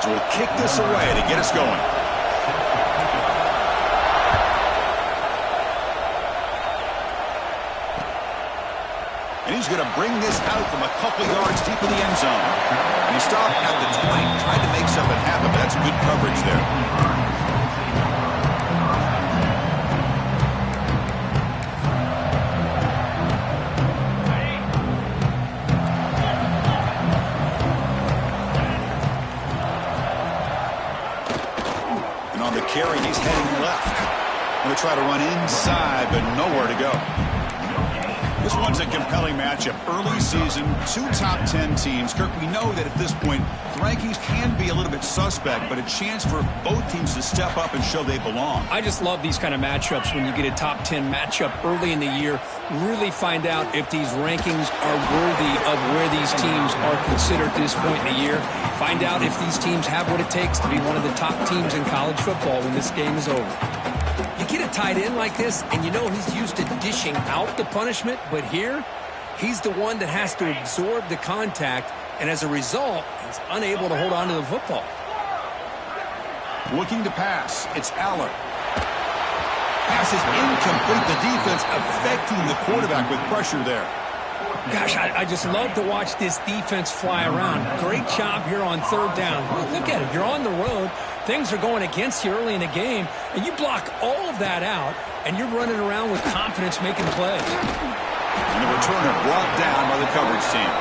So we'll kick this away to get us going. And he's going to bring this out from a couple yards deep in the end zone. And he stopped at the 20, tried to make something happen, but that's good coverage there. And on the carry, he's heading left. Going to try to run inside, but nowhere to go. This one's a compelling matchup. Early season, 2 top 10 teams. Kirk, we know that at this point, the rankings can be a little bit suspect, but a chance for both teams to step up and show they belong. I just love these kind of matchups when you get a top 10 matchup early in the year. Really find out if these rankings are worthy of where these teams are considered at this point in the year. Find out if these teams have what it takes to be one of the top teams in college football when this game is over. You get a tight end like this, and you know he's used to dishing out the punishment, but here, he's the one that has to absorb the contact, and as a result, he's unable to hold on to the football. Looking to pass, it's Aller. Pass is incomplete. The defense affecting the quarterback with pressure there. Gosh, I just love to watch this defense fly around. Great job here on 3rd down. Look at it. You're on the road. Things are going against you early in the game, and you block all of that out, and you're running around with confidence making plays. And the returner brought down by the coverage team.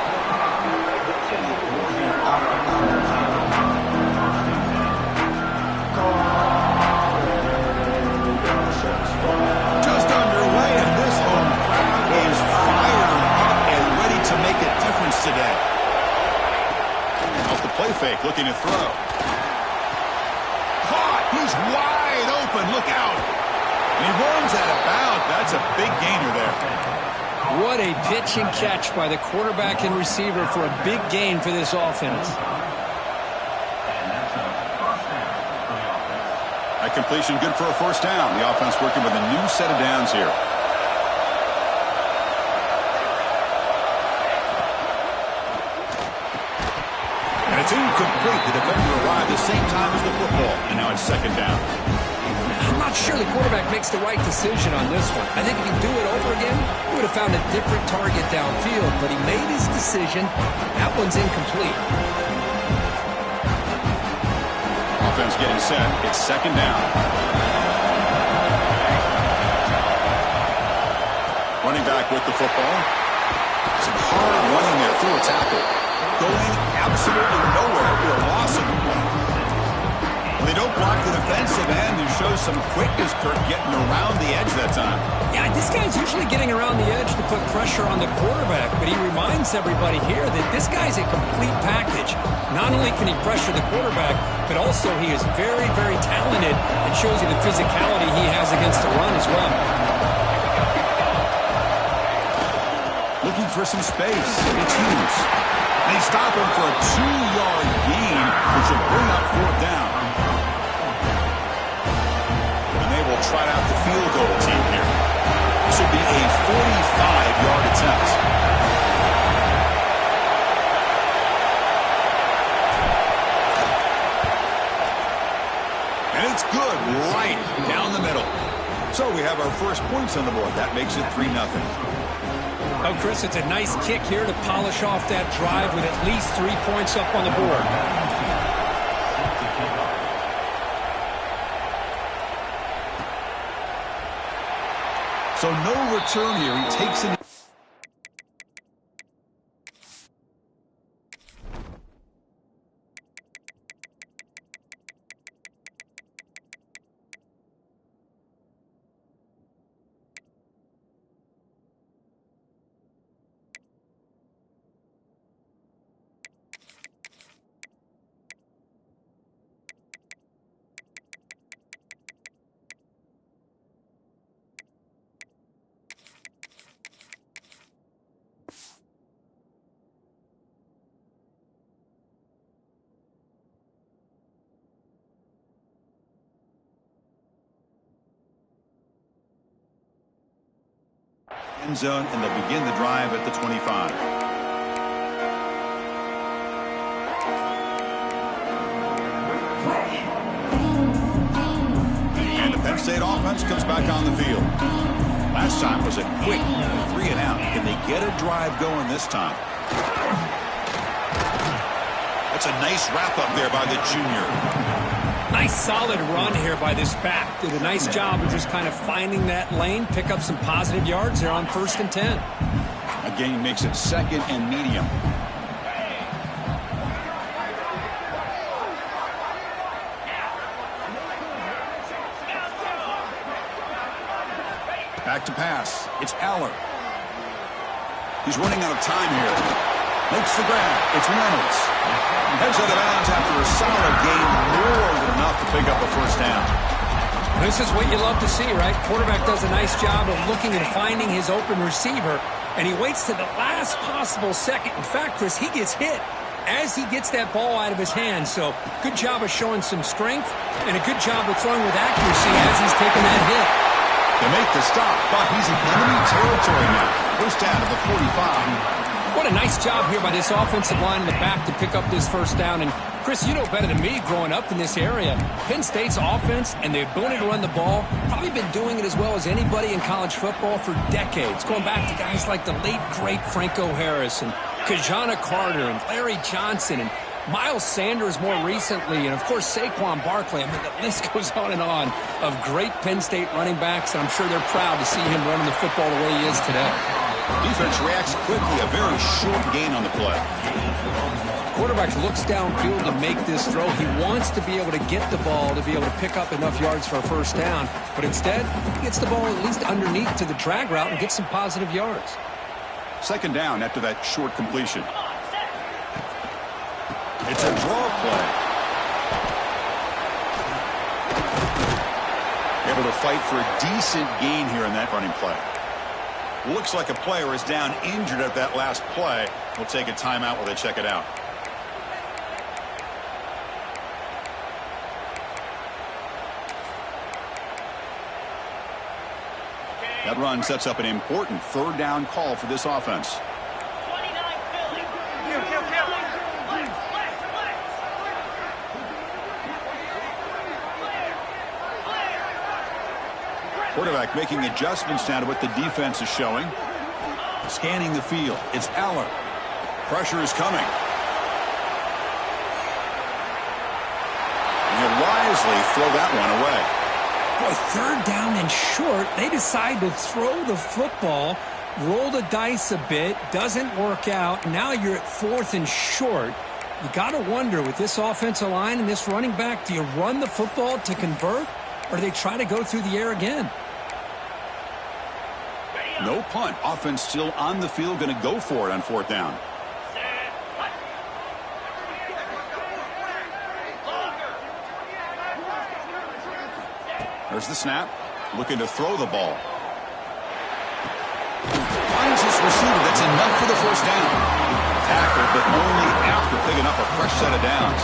Just underway, and this home crowd is fired up and ready to make a difference today. Off the play fake, looking to throw. He's wide open. Look out. And he runs out of bounds. That's a big gainer there. What a pitch and catch by the quarterback and receiver for a big gain for this offense. That completion good for a 1st down. The offense working with a new set of downs here. It's incomplete. The defender arrived the same time as the football, and now it's 2nd down. I'm not sure the quarterback makes the right decision on this one. I think if you do it over again, he would have found a different target downfield, but he made his decision. That one's incomplete. Offense getting set. It's 2nd down. Running back with the football. Some hard running there through a tackle. Going absolutely nowhere for a loss of the ball. When they don't block the defensive end, it shows some quickness, Kirk, getting around the edge that time. Yeah, this guy's usually getting around the edge to put pressure on the quarterback, but he reminds everybody here that this guy's a complete package. Not only can he pressure the quarterback, but also he is very, very talented and shows you the physicality he has against the run as well. Looking for some space. It's Hughes. They stop him for a 2-yard gain, which will bring up 4th down. And they will try out the field goal team here. This will be a 45-yard attempt. And it's good right down the middle. So we have our first points on the board. That makes it 3-0. Oh, Chris, it's a nice kick here to polish off that drive with at least 3 points up on the board. So no return here. He takes it. End zone, and they'll begin the drive at the 25. Ohio State offense comes back on the field. Last time was a quick 3 and out. Can they get a drive going this time? That's a nice wrap up there by the junior. Nice solid run here by this back. Did a nice job of just kind of finding that lane, pick up some positive yards there on 1st and 10. A gain makes it 2nd and medium. Back to pass. It's Aller. He's running out of time here. Makes the grab. It's Reynolds. Heads out of bounds after a solid gain, more than enough to pick up a 1st down. This is what you love to see, right? Quarterback does a nice job of looking and finding his open receiver, and he waits to the last possible second. In fact, Chris, he gets hit as he gets that ball out of his hands. So good job of showing some strength and a good job of throwing with accuracy as he's taking that hit. They make the stop, but he's in enemy territory now. 1st down at the 45. What a nice job here by this offensive line in the back to pick up this 1st down. And, Chris, you know better than me growing up in this area. Penn State's offense and the ability to run the ball, probably been doing it as well as anybody in college football for decades. Going back to guys like the late, great Franco Harris and Kajana Carter and Larry Johnson and Miles Sanders more recently, and, of course, Saquon Barkley. I mean, the list goes on of great Penn State running backs, and I'm sure they're proud to see him running the football the way he is today. Defense reacts quickly. A very short gain on the play. Quarterback looks downfield to make this throw. He wants to be able to get the ball to be able to pick up enough yards for a 1st down, but instead, he gets the ball at least underneath to the drag route and gets some positive yards. 2nd down after that short completion. It's a draw play. Able to fight for a decent gain here in that running play. Looks like a player is down injured at that last play. We'll take a timeout while they check it out. That run sets up an important 3rd down call for this offense. Quarterback making adjustments now to what the defense is showing. Scanning the field. It's Aller. Pressure is coming. And he'll wisely throw that one away. Boy, 3rd down and short. They decide to throw the football, roll the dice a bit, doesn't work out. Now you're at 4th and short. You got to wonder, with this offensive line and this running back, do you run the football to convert, or do they try to go through the air again? No punt. Offense still on the field, going to go for it on 4th down. There's the snap. Looking to throw the ball. Finds his receiver. That's enough for the 1st down. Tackled, but only after picking up a fresh set of downs.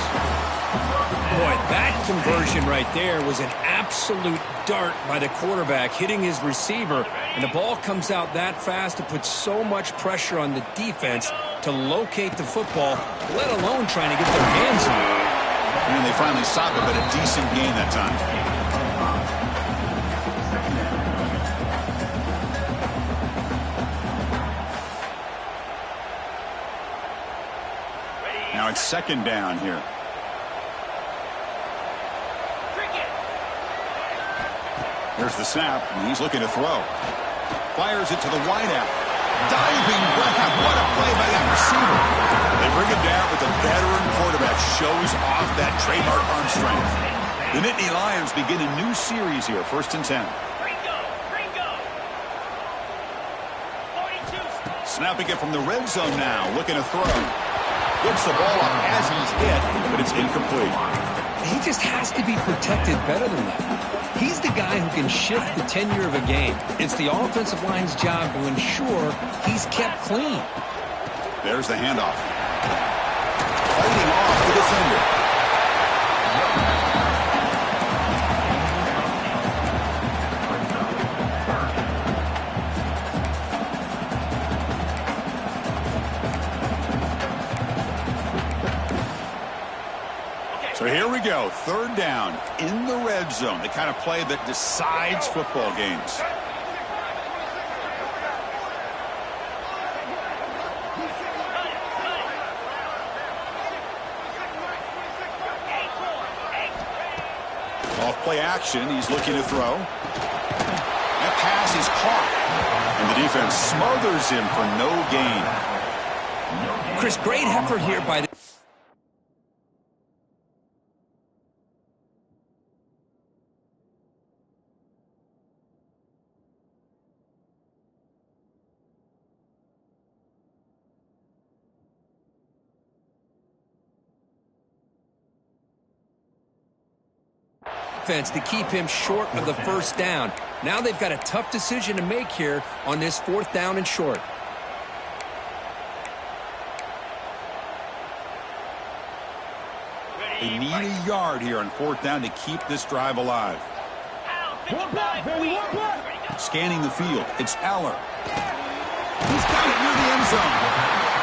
Boy, that conversion right there was an absolute dart by the quarterback, hitting his receiver, and the ball comes out that fast to put so much pressure on the defense to locate the football, let alone trying to get their hands on it. And they finally stop it, but a decent gain that time. Now it's 2nd down here. There's the snap, and he's looking to throw. Fires it to the wideout. Diving grab. What a play by that receiver. They bring him down, but the veteran quarterback shows off that trademark arm strength. The Nittany Lions begin a new series here, 1st and 10. Snapping it from the red zone now, looking to throw. Gets the ball up as he's hit, but it's incomplete. He just has to be protected better than that. He's the guy who can shift the tenure of a game. It's the offensive line's job to ensure he's kept clean. There's the handoff. Fighting off the defender. So here we go. Third down in the red zone. The kind of play that decides football games. Off play action. He's looking to throw. That pass is caught. And the defense smothers him for no gain. Chris, great effort here by the... defense to keep him short of the first down. Now they've got a tough decision to make here on this 4th down and short. They need a yard here on 4th down to keep this drive alive. Scanning the field, it's Eller. He's got it near the end zone.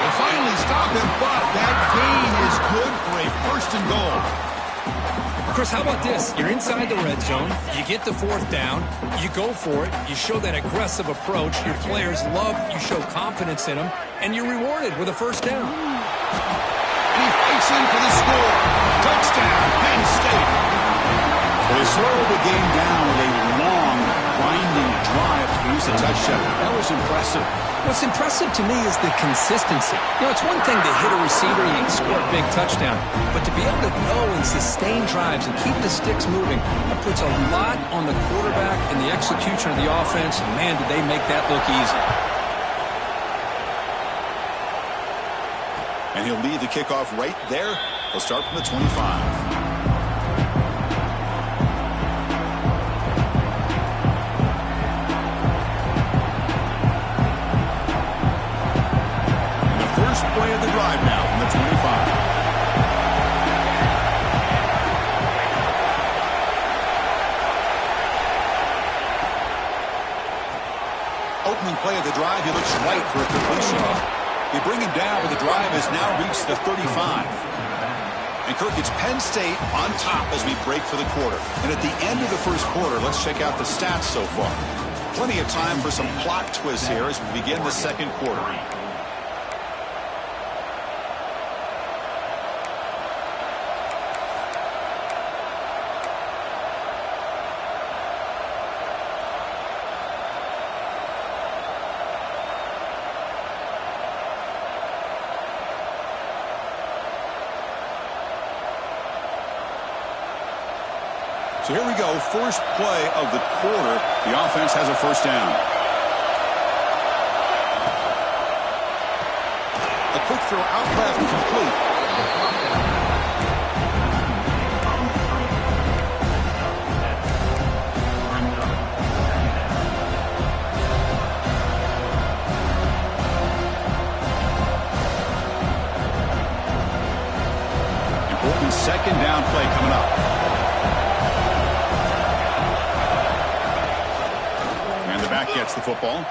They finally stop him, but that gain is good for a 1st and goal. Chris, how about this? You're inside the red zone. You get the 4th down. You go for it. You show that aggressive approach. Your players love you show confidence in them. And you're rewarded with a 1st down. And he fights in for the score. Touchdown, Penn State. So they slow the game down with a long, grinding drive to produce a touchdown. That was impressive. What's impressive to me is the consistency. You know, it's one thing to hit a receiver and score a big touchdown, but to be able to go and sustain drives and keep the sticks moving, that puts a lot on the quarterback and the execution of the offense. And man, did they make that look easy. And he'll lead the kickoff right there. He'll start from the 25. Play of the drive now from the 25. Opening play of the drive, he looks right for a completion. They bring him down, but the drive has now reached the 35. And Kirk, it's Penn State on top as we break for the quarter. And at the end of the first quarter, let's check out the stats so far. Plenty of time for some plot twists here as we begin the second quarter. So here we go, first play of the quarter. The offense has a 1st down. A quick throw out left, complete. Important 2nd down play coming up. Gets the football.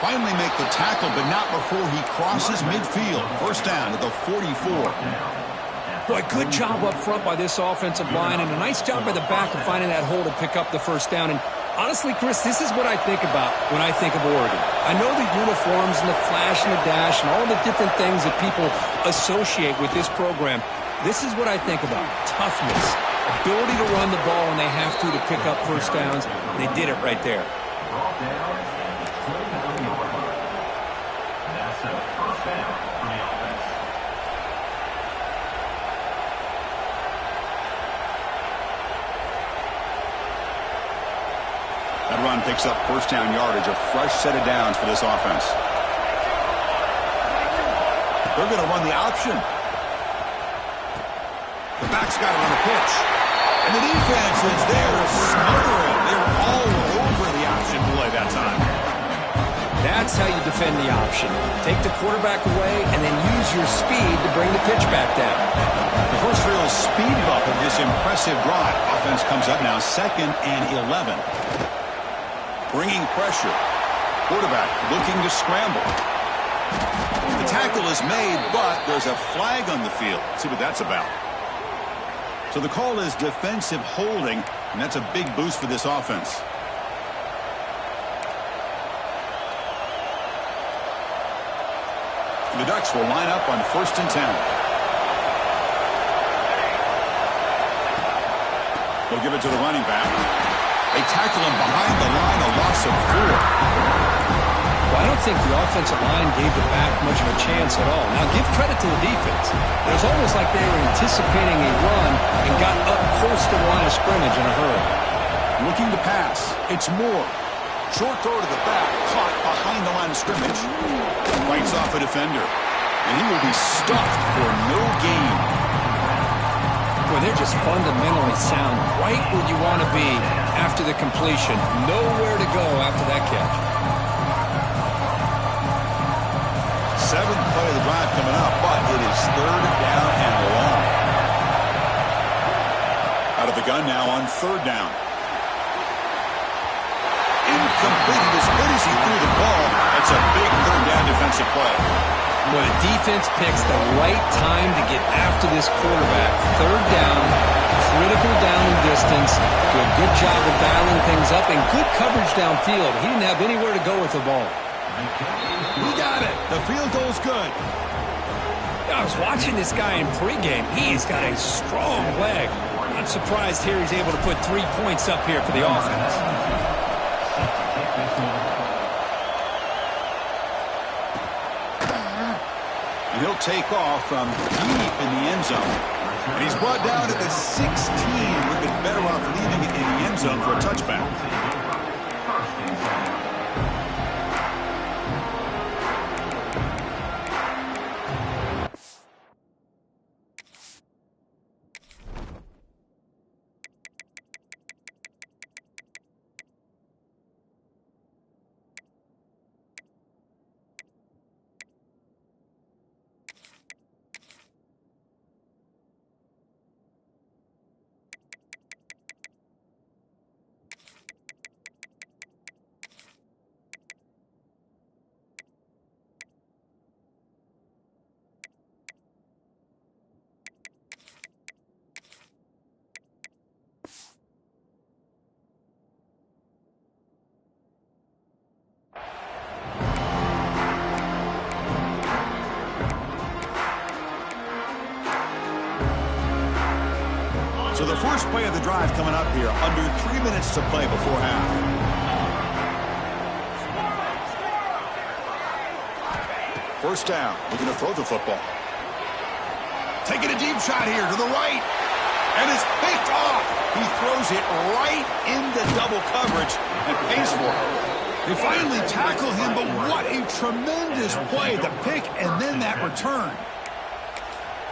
Finally make the tackle, but not before he crosses midfield. 1st down at the 44. Boy, good job up front by this offensive line, and a nice job by the back of finding that hole to pick up the 1st down. And honestly, Chris, this is what I think about when I think of Oregon. I know the uniforms and the flash and the dash and all the different things that people associate with this program. This is what I think about. Toughness. Ability to run the ball when they have to pick up 1st downs. They did it right there. That run picks up 1st down yardage, a fresh set of downs for this offense. They're going to run the option. The back's got it on the pitch. And the defense is there to smother it. They're all over the option play that time. That's how you defend the option. Take the quarterback away and then use your speed to bring the pitch back down. The first real speed bump of this impressive drive. Offense comes up now 2nd and 11. Bringing pressure. Quarterback looking to scramble. The tackle is made, but there's a flag on the field. Let's see what that's about. So the call is defensive holding, and that's a big boost for this offense. The Ducks will line up on 1st and 10. They'll give it to the running back. They tackle him behind the line, a loss of 4. Well, I don't think the offensive line gave the back much of a chance at all. Now, give credit to the defense. It was almost like they were anticipating a run and got up close to the line of scrimmage in a hurry. Looking to pass. It's Moore. Short throw to the back, caught behind the line of scrimmage. Fights off a defender. And he will be stuffed for no gain. Boy, they're just fundamentally sound right where you want to be after the completion. Nowhere to go after that catch. 7th play of the drive coming up, but it is 3rd down and long. Out of the gun now on 3rd down. Incomplete. As good as he threw the ball, it's a big 3rd down defensive play. Well, the defense picks the right time to get after this quarterback. 3rd down, critical down and distance. Do a good job of dialing things up and good coverage downfield. He didn't have anywhere to go with the ball. We got it. The field goal's good. I was watching this guy in pregame. He's got a strong leg. Not surprised here he's able to put 3 points up here for the offense. And he'll take off from deep in the end zone. And he's brought down at the 16. We've been better off leaving it in the end zone for a touchback. So the first play of the drive coming up here, under 3 minutes to play before half. First down, looking to throw the football. Taking a deep shot here to the right, and it's picked off. He throws it right into double coverage and pays for it. They finally tackle him, but what a tremendous play, the pick and then that return.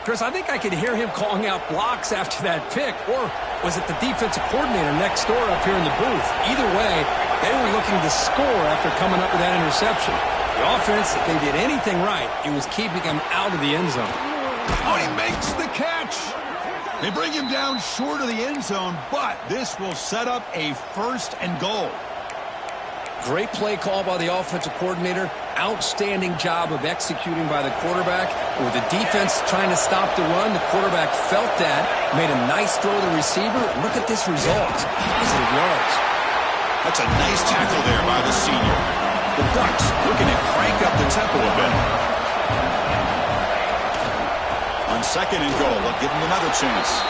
Chris, I think I could hear him calling out blocks after that pick, or was it the defensive coordinator next door up here in the booth? Either way, they were looking to score after coming up with that interception. The offense, if they did anything right, it was keeping him out of the end zone. Oh, he makes the catch. They bring him down short of the end zone, but this will set up a 1st and goal. Great play call by the offensive coordinator. Outstanding job of executing by the quarterback. With the defense trying to stop the run, the quarterback felt that, made a nice throw to the receiver. Look at this result. It's positive yards. That's a nice tackle there by the senior. The Ducks looking to crank up the tempo a bit. On 2nd and goal, they'll give him another chance.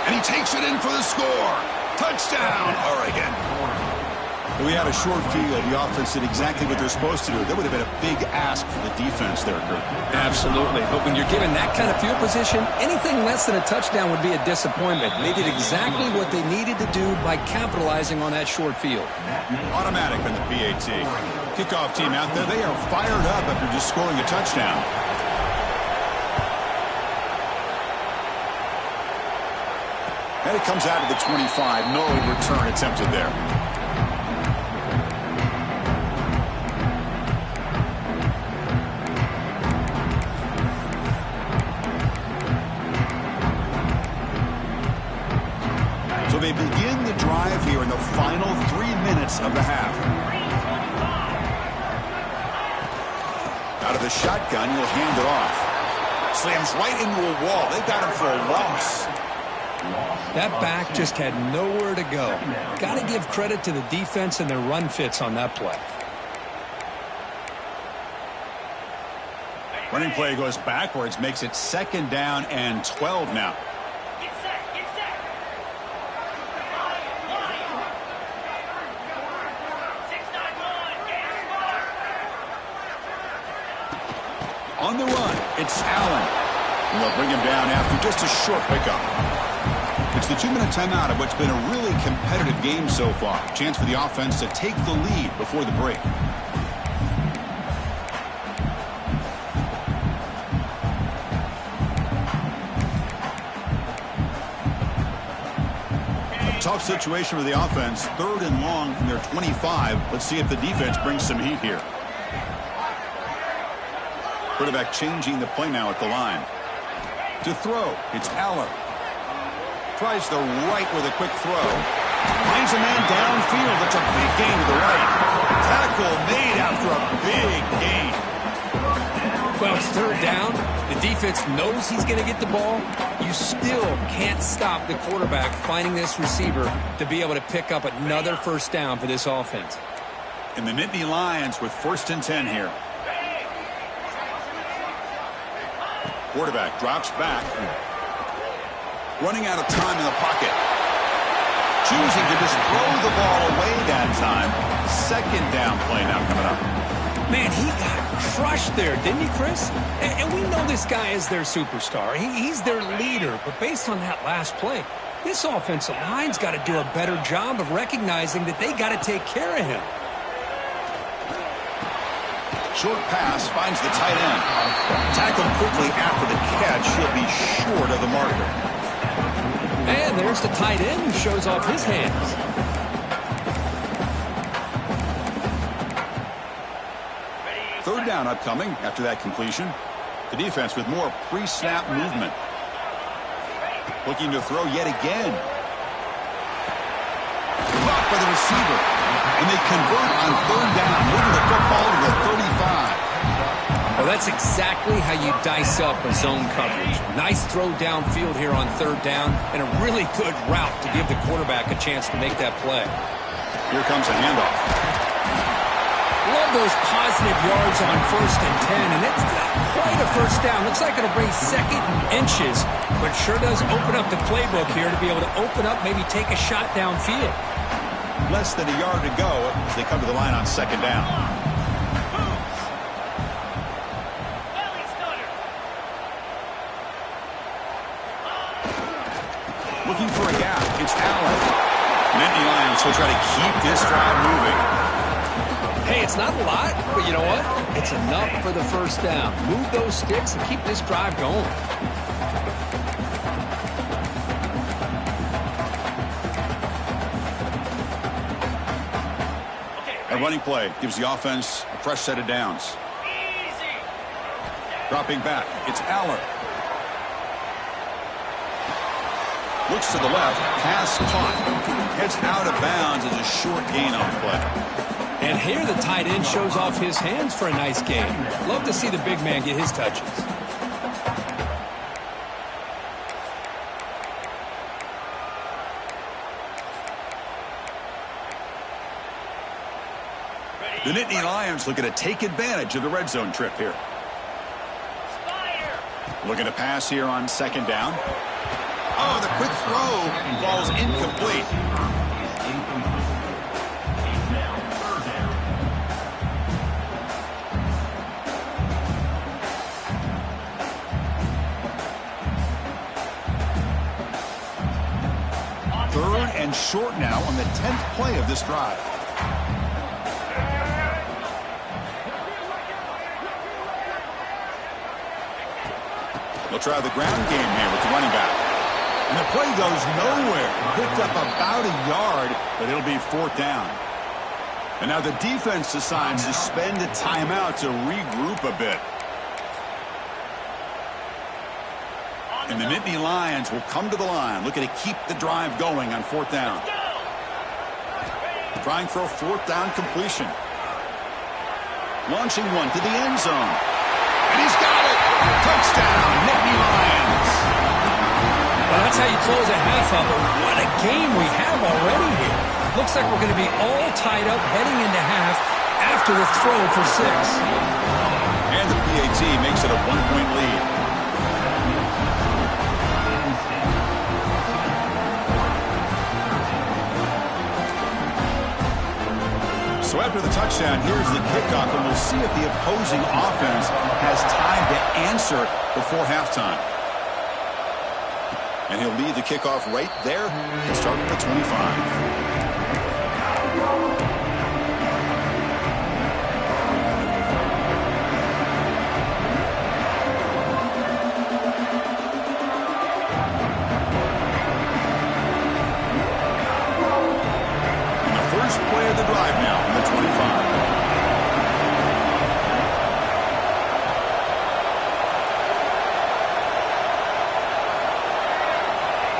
And he takes it in for the score. Touchdown, Oregon. We had a short field. The offense did exactly what they're supposed to do. That would have been a big ask for the defense there, Kurt. Absolutely. But when you're given that kind of field position, anything less than a touchdown would be a disappointment. They did exactly what they needed to do by capitalizing on that short field. Automatic on the PAT. Kickoff team out there. They are fired up after just scoring a touchdown. And it comes out of the 25. No return attempted there. So they begin the drive here in the final 3 minutes of the half. Out of the shotgun. He'll hand it off. Slams right into a wall. They got him for a loss. That back just had nowhere to go. Got to give credit to the defense and their run fits on that play. Running play goes backwards, makes it 2nd down and 12 now. On the run, it's Allen. And they'll bring him down after just a short pickup. It's the 2-minute timeout of what's been a really competitive game so far. Chance for the offense to take the lead before the break. Tough situation for the offense. 3rd and long from their 25. Let's see if the defense brings some heat here. Quarterback changing the play now at the line. To throw, it's Allen. Tries the right with a quick throw. Finds a man downfield. That's a big gain to the right. Tackle made after a big gain. Well, it's 3rd down. The defense knows he's going to get the ball. You still can't stop the quarterback finding this receiver to be able to pick up another 1st down for this offense. And the Nittany Lions with 1st and 10 here. Quarterback drops back. Running out of time in the pocket. Choosing to just throw the ball away that time. 2nd down play now coming up. Man, he got crushed there, didn't he, Chris? And we know this guy is their superstar. He's their leader. But based on that last play, this offensive line's got to do a better job of recognizing that they got to take care of him. Short pass finds the tight end. Tackled quickly after the catch. He'll be short of the marker. And there's the tight end who shows off his hands. Third down upcoming after that completion. The defense with more pre-snap movement. Looking to throw yet again. Blocked by the receiver. And they convert on 3rd down. Moving the football to the 35. Well, that's exactly how you dice up a zone coverage. Nice throw downfield here on 3rd down, and a really good route to give the quarterback a chance to make that play. Here comes a handoff. Love those positive yards on 1st and 10, and it's not quite a 1st down. Looks like it'll bring 2nd and inches, but sure does open up the playbook here to be able to open up, maybe take a shot downfield. Less than a yard to go as they come to the line on 2nd down. Looking for a gap. It's Allen. Nittany Lions will try to keep this drive moving. Hey, it's not a lot, but you know what? It's enough for the 1st down. Move those sticks and keep this drive going. A running play gives the offense a fresh set of downs. Dropping back, it's Allen. Looks to the left, pass caught. Heads out of bounds as a short gain on the play. And here the tight end shows off his hands for a nice gain. Love to see the big man get his touches. The Nittany Lions looking to take advantage of the red zone trip here. Looking to pass here on 2nd down. Oh, the quick throw falls incomplete. Third and short now on the 10th play of this drive. They'll try the ground game here with the running back. And the play goes nowhere. Picked up about a yard, but it'll be 4th down. And now the defense decides to spend a timeout to regroup a bit. And the Nittany Lions will come to the line, looking to keep the drive going on 4th down. Trying for a 4th down completion. Launching one to the end zone. And he's got it. Touchdown, Nittany Lions. Well, that's how you close a half of it. What a game we have already here. Looks like we're going to be all tied up heading into half after the throw for 6. And the PAT makes it a 1-point lead. So after the touchdown, here's the kickoff, and we'll see if the opposing offense has time to answer before halftime. And he'll lead the kickoff right there and start at the 25. Play of the drive now from the 25.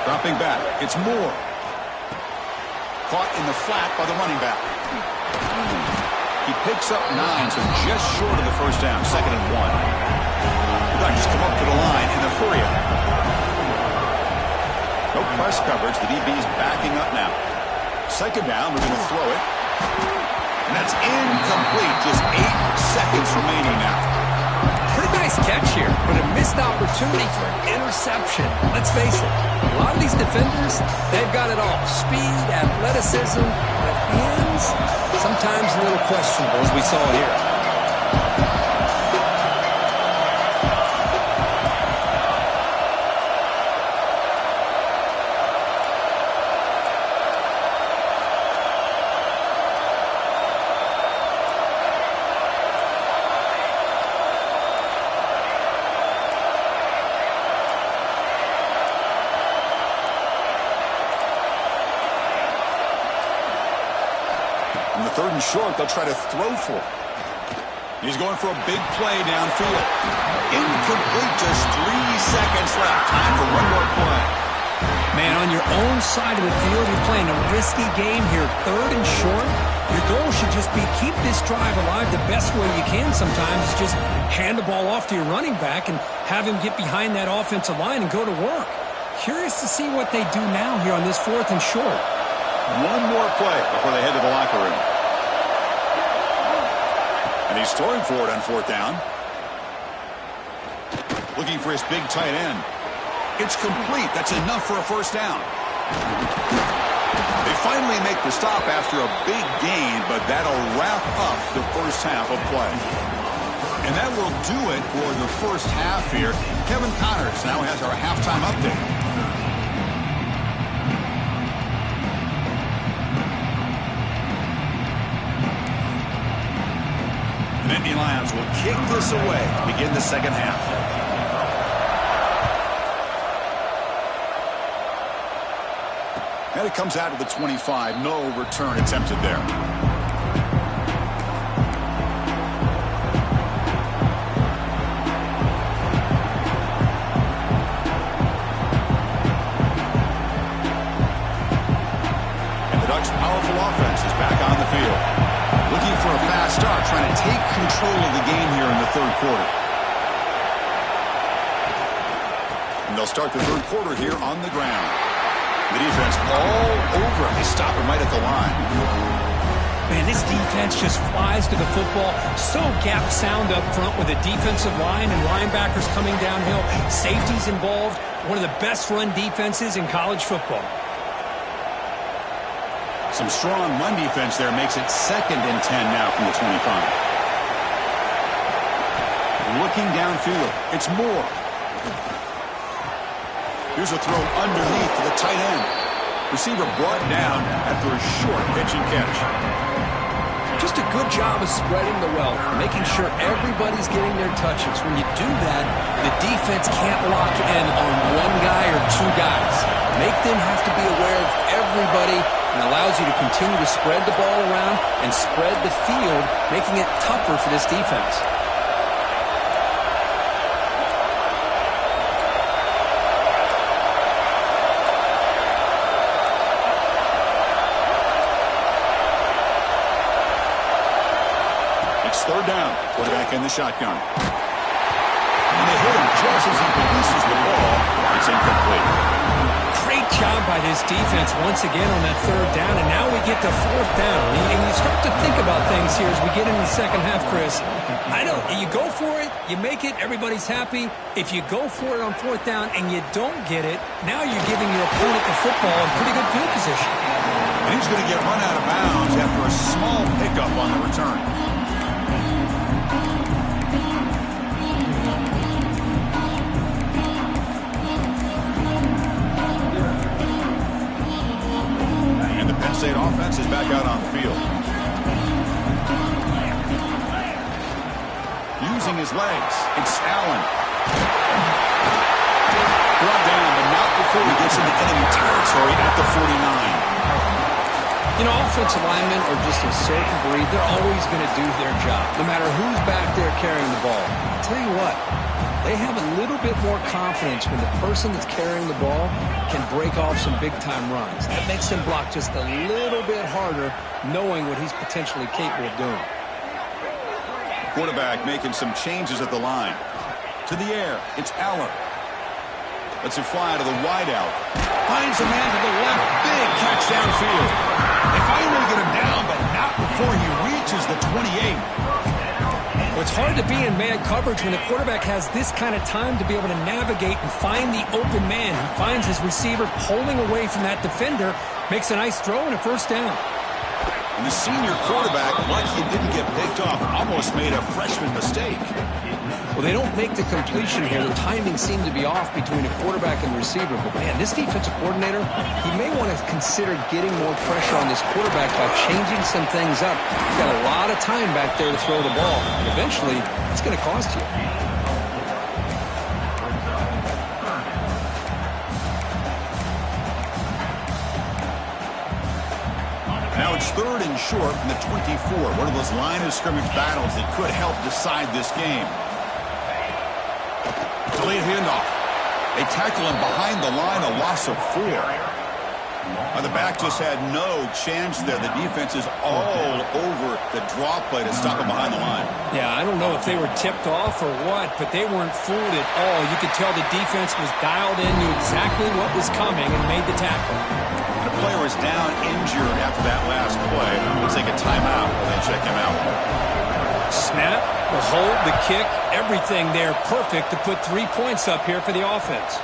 Dropping back. It's Moore. Caught in the flat by the running back. He picks up 9, so just short of the first down. 2nd and 1. Just come up to the line in the hurry up. No press coverage. The DB's backing up now. 2nd down, we're going to throw it. And that's incomplete. Just 8 seconds remaining now. Pretty nice catch here, but a missed opportunity for an interception. Let's face it, a lot of these defenders, they've got it all. Speed, athleticism, but hands, sometimes a little questionable, as we saw here. On the 3rd and short, they'll try to throw for it. He's going for a big play downfield. Incomplete, just 3 seconds left. Time for one more play. Man, on your own side of the field, you're playing a risky game here. 3rd and short. Your goal should just be keep this drive alive the best way you can sometimes. Just hand the ball off to your running back and have him get behind that offensive line and go to work. Curious to see what they do now here on this 4th and short. One more play before they head to the locker room. And he's throwing for it on 4th down. Looking for his big tight end. It's complete. That's enough for a 1st down. They finally make the stop after a big gain, but that'll wrap up the first half of play. And that will do it for the first half here. Kevin Connors now has our halftime update. The Nittany Lions will kick this away to begin the second half. And it comes out of the 25. No return attempted there. And the Ducks' powerful offense is back on the field. Looking for a fast start, trying to take control of the game here in the 3rd quarter. And they'll start the 3rd quarter here on the ground. The defense all over him. They stop him right at the line. Man, this defense just flies to the football. So gap sound up front with a defensive line and linebackers coming downhill. Safeties involved. One of the best run defenses in college football. Some strong run defense there makes it 2nd and 10 now from the 25. Looking downfield. It's Moore. Here's a throw underneath to the tight end. Receiver brought down after a short pitch and catch. Just a good job of spreading the wealth, making sure everybody's getting their touches. When you do that, the defense can't lock in on one guy or 2 guys. Make them have to be aware of everybody and allows you to continue to spread the ball around and spread the field, making it tougher for this defense. It's 3rd down. Quarterback in the shotgun. just as he releases the ball, it's incomplete. Great job by this defense once again on that third down, and now we get to fourth down. And you start to think about things here as we get into the second half, Chris. You go for it, you make it, everybody's happy. If you go for it on fourth down and you don't get it, now you're giving your opponent the football in pretty good field position. And he's going to get run out of bounds after a small pickup on the return. And the Penn State offense is back out on the field. Using his legs, it's Allen. Brought down, but not before he gets into enemy territory at the 49. You know, offensive linemen are just a certain breed. They're always going to do their job, no matter who's back there carrying the ball. I'll tell you what, they have a little bit more confidence when the person that's carrying the ball can break off some big-time runs. That makes them block just a little bit harder, knowing what he's potentially capable of doing. Quarterback making some changes at the line. To the air, it's Allen. Lets it fly to the wideout. Finds a man to the left. Big catch downfield. They finally get him down, but not before he reaches the 28. Well, it's hard to be in man coverage when the quarterback has this kind of time to be able to navigate and find the open man. He finds his receiver pulling away from that defender, makes a nice throw and a first down. And the senior quarterback, like he didn't get picked off, almost made a freshman mistake. Well, they don't make the completion here. The timing seemed to be off between a quarterback and receiver. But, man, this defensive coordinator, he may want to consider getting more pressure on this quarterback by changing some things up. He's got a lot of time back there to throw the ball. And eventually, it's going to cost you. Now it's third and short from the 24. One of those line of scrimmage battles that could help decide this game. Delayed handoff. They tackle him behind the line, a loss of 4. The back just had no chance there. The defense is all over the draw play to stop him behind the line. Yeah, I don't know if they were tipped off or what, but they weren't fooled at all. You could tell the defense was dialed in, knew exactly what was coming, and made the tackle. The player was down injured after that last play. We'll take a timeout while they check him out. Snap, the hold, the kick, everything there perfect to put 3 points up here for the offense.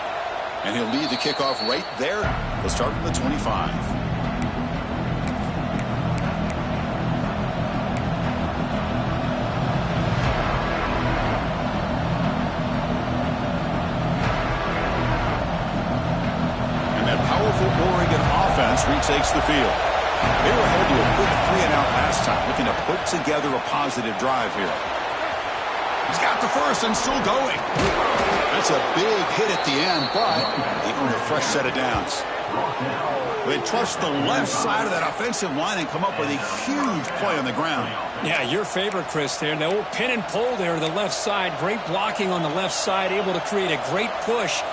And he'll lead the kickoff right there. They'll start from the 25. And that powerful Oregon offense retakes the field. They were ahead to a quick 3-and-out last time, looking to put together a positive drive here. He's got the first and still going. That's a big hit at the end, but they earn a fresh set of downs. They trust the left side of that offensive line and come up with a huge play on the ground. Yeah, your favorite, Chris, there. The old pin and pull there to the left side. Great blocking on the left side, able to create a great push.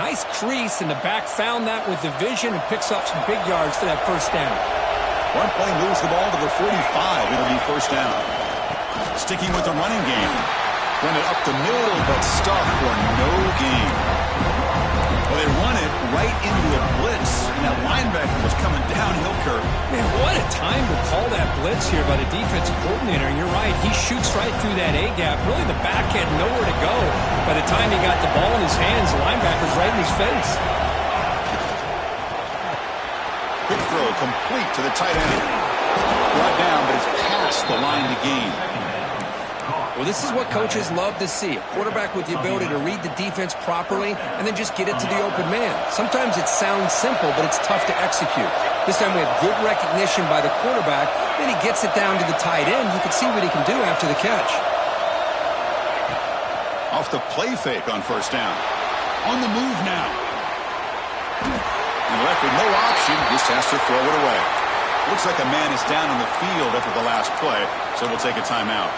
Nice crease, and the back found that with the vision and picks up some big yards for that first down. One play moves the ball to the 45. It'll be first down. Sticking with the running game. Run it up the middle, but stuffed for no gain. Well, they run it right into a blitz, and that linebacker was coming downhill curve. Man, what a time to call that blitz here by the defensive coordinator. And you're right, he shoots right through that A-gap. Really, the back had nowhere to go. By the time he got the ball in his hands, the linebacker's right in his face. Quick throw complete to the tight end. Brought down, but it's past the line to gain. Well, this is what coaches love to see. A quarterback with the ability to read the defense properly and then just get it to the open man. Sometimes it sounds simple, but it's tough to execute. This time we have good recognition by the quarterback. Then he gets it down to the tight end. You can see what he can do after the catch. Off the play fake on first down. On the move now. And left with no option, just has to throw it away. Looks like a man is down in the field after the last play, so we'll take a timeout.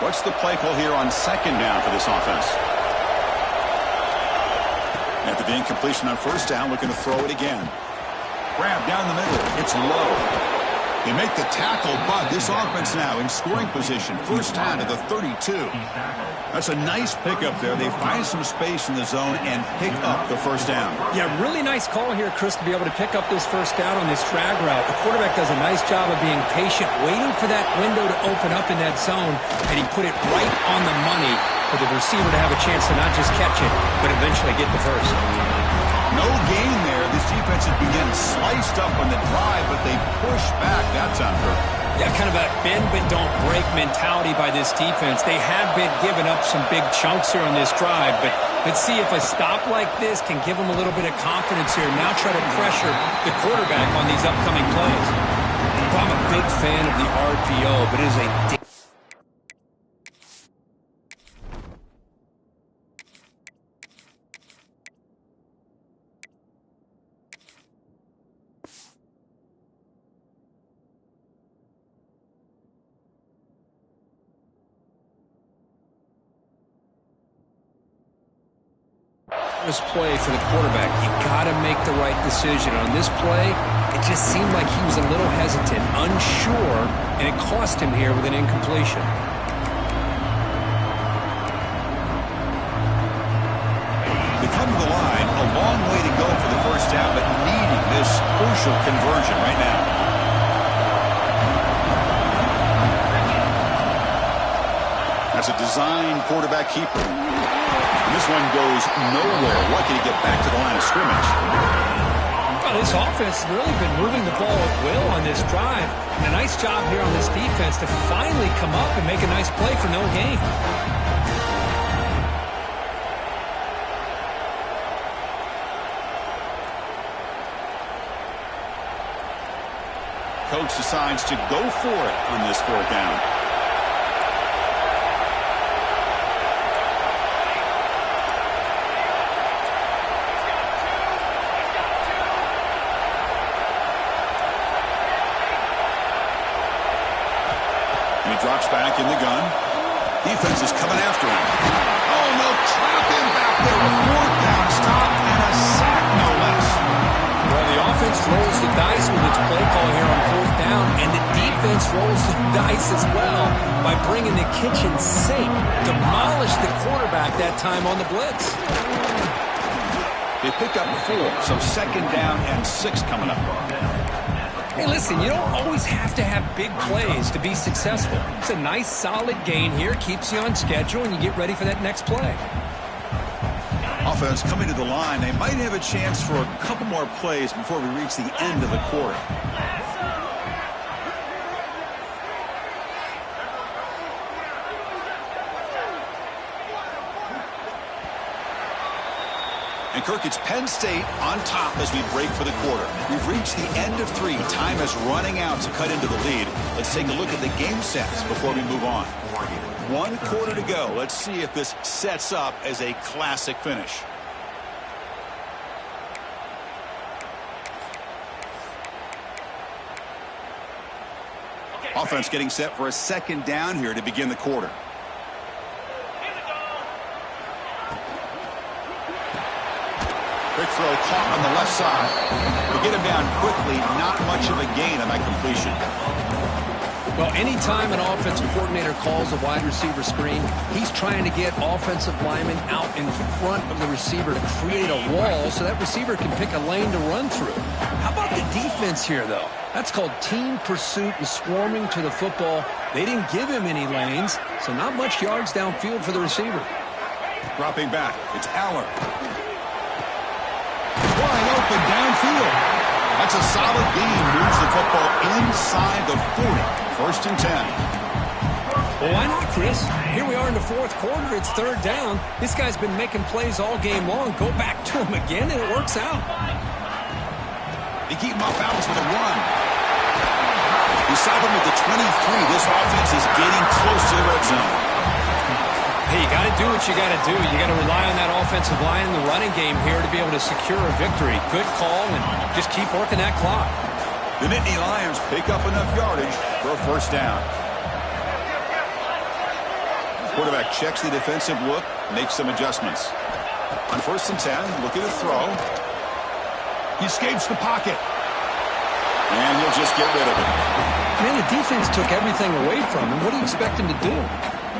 What's the play call here on second down for this offense? After the incompletion on first down, looking to throw it again. Grab down the middle. It's low. They make the tackle, but this offense now in scoring position. First down to the 32. That's a nice pickup there. They find some space in the zone and pick up the first down. Yeah, really nice call here, Chris, to be able to pick up this first down on this drag route. The quarterback does a nice job of being patient, waiting for that window to open up in that zone, and he put it right on the money for the receiver to have a chance to not just catch it, but eventually get the first. No gain there. This defense has been getting sliced up on the drive, but they push back that time. Yeah, kind of a bend but don't break mentality by this defense. They have been giving up some big chunks here on this drive, but let's see if a stop like this can give them a little bit of confidence here. Now try to pressure the quarterback on these upcoming plays. Well, I'm a big fan of the RPO, but it is a this play for the quarterback. You got to make the right decision. On this play, it just seemed like he was a little hesitant, unsure, and it cost him here with an incompletion. They come to the line, a long way to go for the first down, but needing this crucial conversion right now. That's a design quarterback keeper. And this one goes nowhere. Lucky to get back to the line of scrimmage. Well, this offense has really been moving the ball at will on this drive. And a nice job here on this defense to finally come up and make a nice play for no gain. Coach decides to go for it on this fourth down. Drops back in the gun. Defense is coming after him. Oh, no, trap him back there. A fourth down stop and a sack, no less. Well, the offense rolls the dice with its play call here on fourth down, and the defense rolls the dice as well by bringing the kitchen sink. Demolish the quarterback that time on the blitz. They pick up 4, so second down and 6 coming up. Hey, listen, you don't always have to have big plays to be successful. It's a nice, solid gain here, keeps you on schedule, and you get ready for that next play. Offense coming to the line. They might have a chance for a couple more plays before we reach the end of the quarter. And Kirk, it's Penn State on top as we break for the quarter. We've reached the end of 3. Time is running out to cut into the lead. Let's take a look at the game sets before we move on. 1 quarter to go. Let's see if this sets up as a classic finish. Offense getting set for a second down here to begin the quarter. Quick throw caught on the left side. They get him down quickly. Not much of a gain on that completion. Well, anytime an offensive coordinator calls a wide receiver screen, he's trying to get offensive linemen out in front of the receiver to create a wall so that receiver can pick a lane to run through. How about the defense here, though? That's called team pursuit and swarming to the football. They didn't give him any lanes, so not much yards downfield for the receiver. Dropping back. It's Aller. Wide open downfield. That's a solid gain. Moves the football inside the 40. First and 10. Well, why not, Chris? Here we are in the fourth quarter. It's third down. This guy's been making plays all game long. Go back to him again, and it works out. They keep him off balance with a run. Beside him with the 23. This offense is getting close to the red zone. Hey, you got to do what you got to do. You got to rely on that offensive line in the running game here to be able to secure a victory. Good call, and just keep working that clock. The Nittany Lions pick up enough yardage for a first down. Quarterback checks the defensive look, makes some adjustments. On 1st and 10, looking to throw. He escapes the pocket. And he'll just get rid of it. Man, the defense took everything away from him. What do you expect him to do?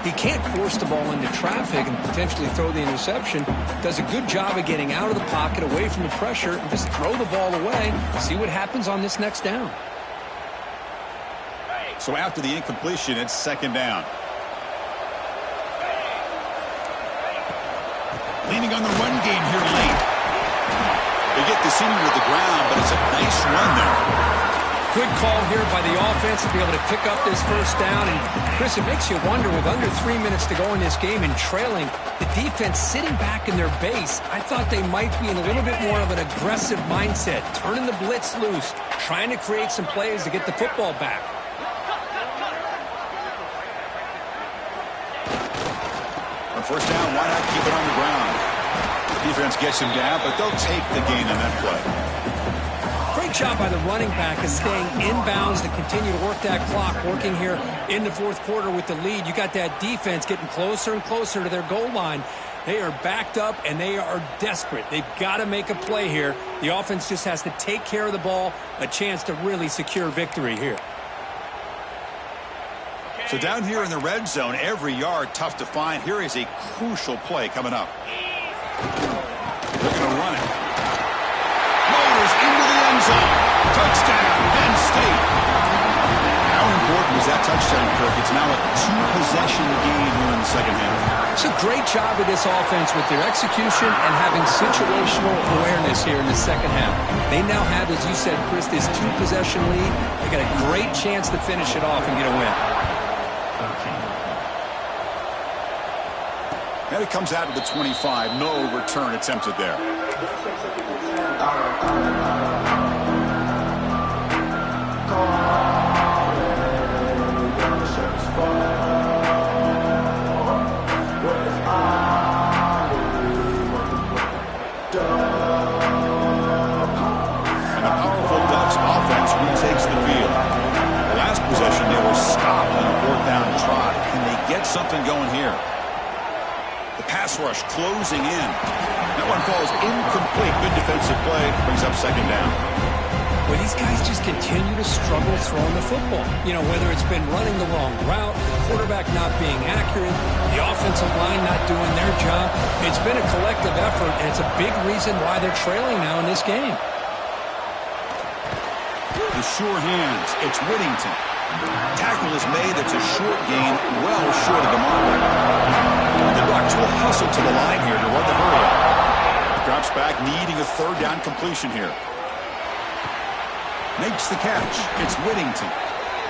He can't force the ball into traffic and potentially throw the interception. Does a good job of getting out of the pocket, away from the pressure, and just throw the ball away. See what happens on this next down. So after the incompletion, it's 2nd down. Leaning on the run game here late. They get the senior to the ground, but it's a nice run there. Good call here by the offense to be able to pick up this 1st down. And, Chris, it makes you wonder, with under 3 minutes to go in this game and trailing, the defense sitting back in their base, I thought they might be in a little bit more of an aggressive mindset, turning the blitz loose, trying to create some plays to get the football back. On 1st down, why not keep it on the ground? Defense gets him down, but they'll take the gain on that play. Great job by the running back of staying inbounds to continue to work that clock, working here in the 4th quarter with the lead. You got that defense getting closer and closer to their goal line. They are backed up, and they are desperate. They've got to make a play here. The offense just has to take care of the ball, a chance to really secure victory here. So down here in the red zone, every yard tough to find. Here is a crucial play coming up. They're going to run it. Motors into the end zone. Touchdown, Penn State. How important was that touchdown, Kirk? It's now a 2-possession game here in the 2nd half. It's a great job of this offense with their execution and having situational awareness here in the 2nd half. They now have, as you said, Chris, this 2-possession lead. They got a great chance to finish it off and get a win. And it comes out of the 25. No return attempted there. And the powerful Ducks offense retakes the field. The last possession, they were stopped on a 4th down try. Can they get something going here? The pass rush closing in. That one falls incomplete. Good defensive play. Brings up 2nd down. Well, these guys just continue to struggle throwing the football. You know, whether it's been running the wrong route, the quarterback not being accurate, the offensive line not doing their job. It's been a collective effort, and it's a big reason why they're trailing now in this game. The sure hands. It's Whittington. Tackle is made. It's a short gain, well short of the mark. The Ducks will hustle to the line here to run the hurry up. Drops back, needing a 3rd down completion here. Makes the catch. It's Whittington.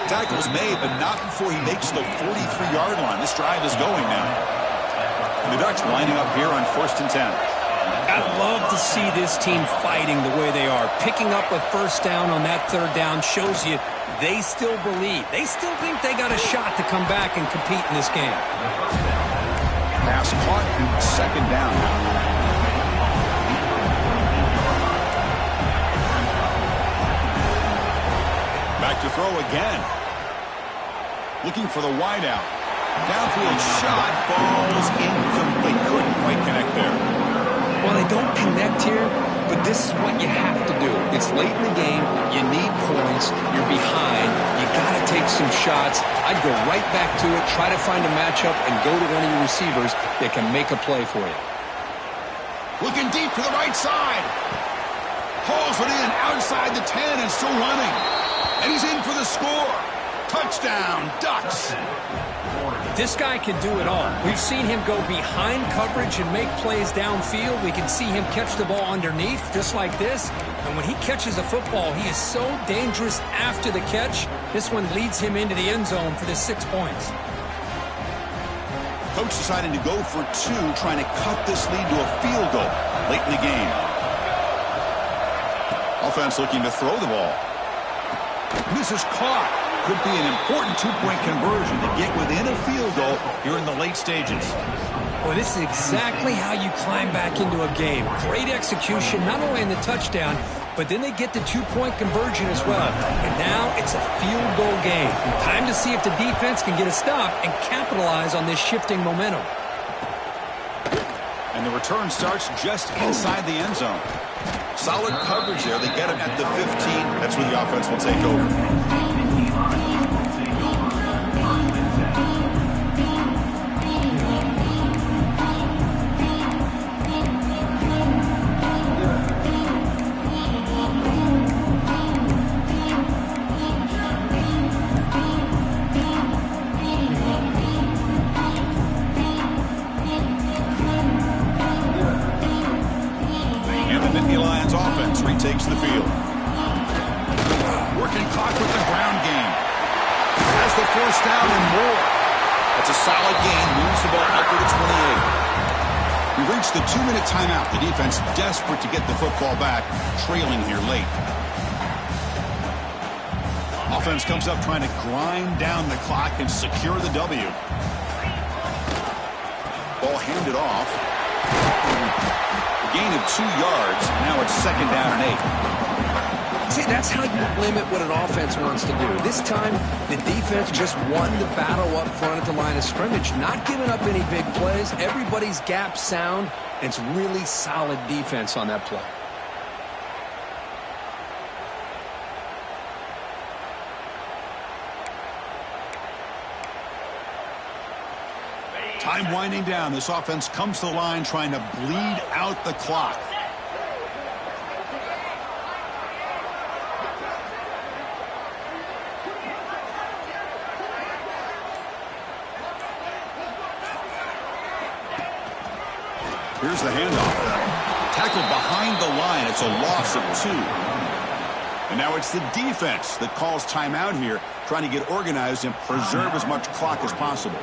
Tackle's made, but not before he makes the 43-yard line. This drive is going now. And the Ducks lining up here on 1st and 10. I love to see this team fighting the way they are. Picking up a 1st down on that 3rd down shows you they still believe. They still think they got a shot to come back and compete in this game. Pass caught, 2nd down. Back to throw again. Looking for the wideout. Downfield shot falls incomplete. Couldn't quite connect there. Well, they don't connect here, but this is what you have to do. It's late in the game. You need points. You're behind. You got to take some shots. I'd go right back to it, try to find a matchup, and go to one of your receivers that can make a play for you. Looking deep to the right side. Hauls it in outside the 10 and still running. And he's in for the score. Touchdown, Ducks. This guy can do it all. We've seen him go behind coverage and make plays downfield. We can see him catch the ball underneath, just like this. And when he catches a football, he is so dangerous after the catch. This one leads him into the end zone for the 6 points. Coach deciding to go for 2, trying to cut this lead to a field goal late in the game. Offense looking to throw the ball. This is caught. Could be an important 2-point conversion to get within a field goal here in the late stages. Well, this is exactly how you climb back into a game. Great execution, not only in the touchdown, but then they get the two-point conversion as well. And now it's a field goal game. Time to see if the defense can get a stop and capitalize on this shifting momentum. And the return starts just inside the end zone. Solid coverage there. They get him at the 15. That's where the offense will take over. Offense retakes the field. Working clock with the ground game. Has the first down and more. That's a solid gain. Moves the ball up to the 28. We've reached the 2-minute timeout. The defense desperate to get the football back, trailing here late. Offense comes up trying to grind down the clock and secure the W. Ball handed off. Gain of 2 yards. Now it's 2nd down and 8. See, that's how you limit what an offense wants to do. This time, the defense just won the battle up front at the line of scrimmage, not giving up any big plays. Everybody's gap sound, and it's really solid defense on that play. Time winding down. This offense comes to the line trying to bleed out the clock. Here's the handoff. Tackled behind the line. It's a loss of 2. And now it's the defense that calls timeout here, trying to get organized and preserve as much clock as possible.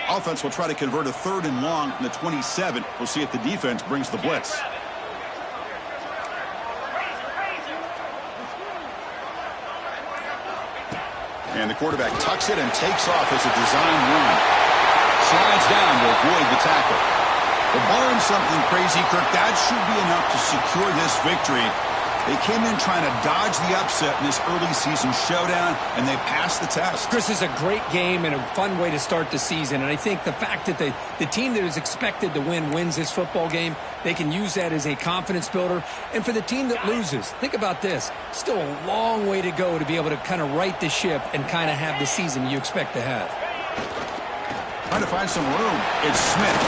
Offense will try to convert a 3rd and long from the 27. We'll see if the defense brings the blitz. And the quarterback tucks it and takes off as a design run. Slides down to avoid the tackle. But barring something crazy, Kirk, that should be enough to secure this victory. They came in trying to dodge the upset in this early season showdown, and they passed the test. Chris, is a great game and a fun way to start the season. And I think the fact that the team that is expected to win wins this football game, they can use that as a confidence builder. And for the team that loses, think about this. Still a long way to go to be able to kind of right the ship and kind of have the season you expect to have. Trying to find some room. It's Smith.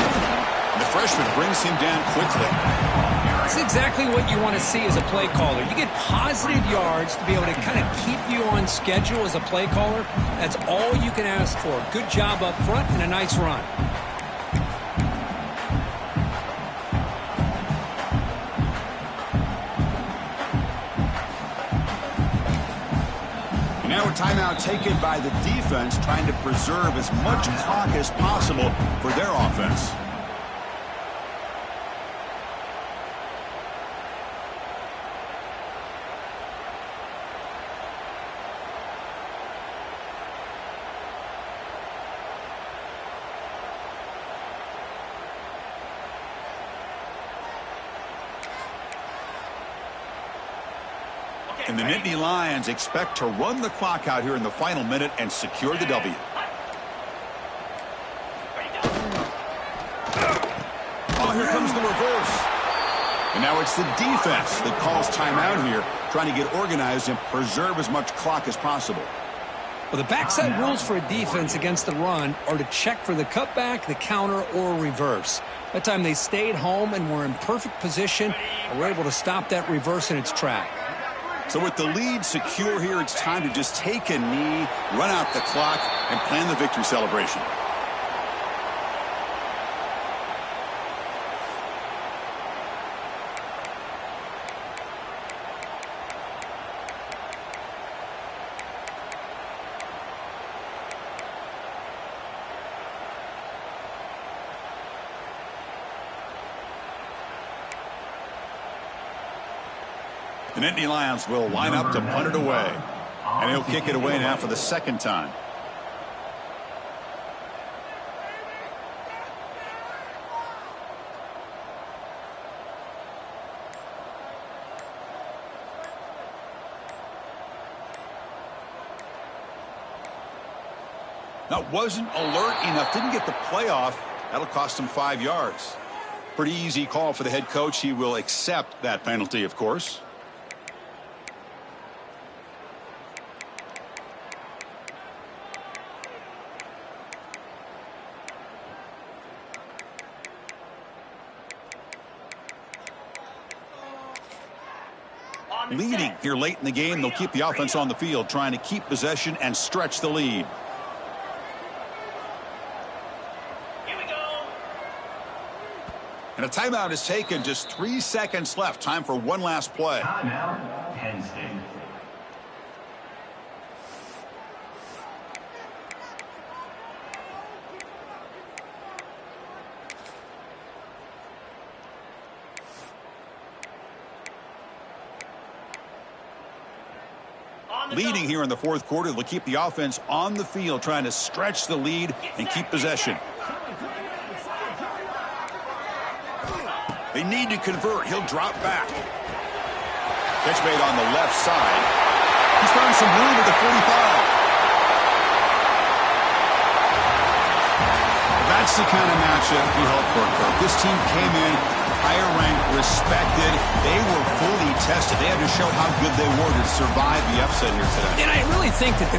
The freshman brings him down quickly. That's exactly what you want to see as a play caller. You get positive yards to be able to kind of keep you on schedule as a play caller. That's all you can ask for. Good job up front and a nice run. And now a timeout taken by the defense, trying to preserve as much clock as possible for their offense. And the Nittany Lions expect to run the clock out here in the final minute and secure the W. Oh, here comes the reverse. And now it's the defense that calls timeout here, trying to get organized and preserve as much clock as possible. Well, the backside rules for a defense against the run are to check for the cutback, the counter, or reverse. That time they stayed home and were in perfect position and were able to stop that reverse in its track. So with the lead secure here, it's time to just take a knee, run out the clock, and plan the victory celebration. The Nittany Lions will line up to punt it away. And he'll kick it away now for the second time. That wasn't alert enough. Didn't get the playoff. That'll cost him 5 yards. Pretty easy call for the head coach. He will accept that penalty, of course. Leading here late in the game, they'll keep the offense on the field, trying to keep possession and stretch the lead. And a timeout is taken. Just 3 seconds left. Time for one last play. Timeout, Penn State. Leading here in the fourth quarter, they'll keep the offense on the field, trying to stretch the lead and keep possession. They need to convert. He'll drop back. Catch made on the left side. He's found some room at the 45. That's the kind of matchup he hoped for, Kirk. This team came in higher ranked, respected. They were fully tested. They had to show how good they were to survive the upset here today. And I really think that the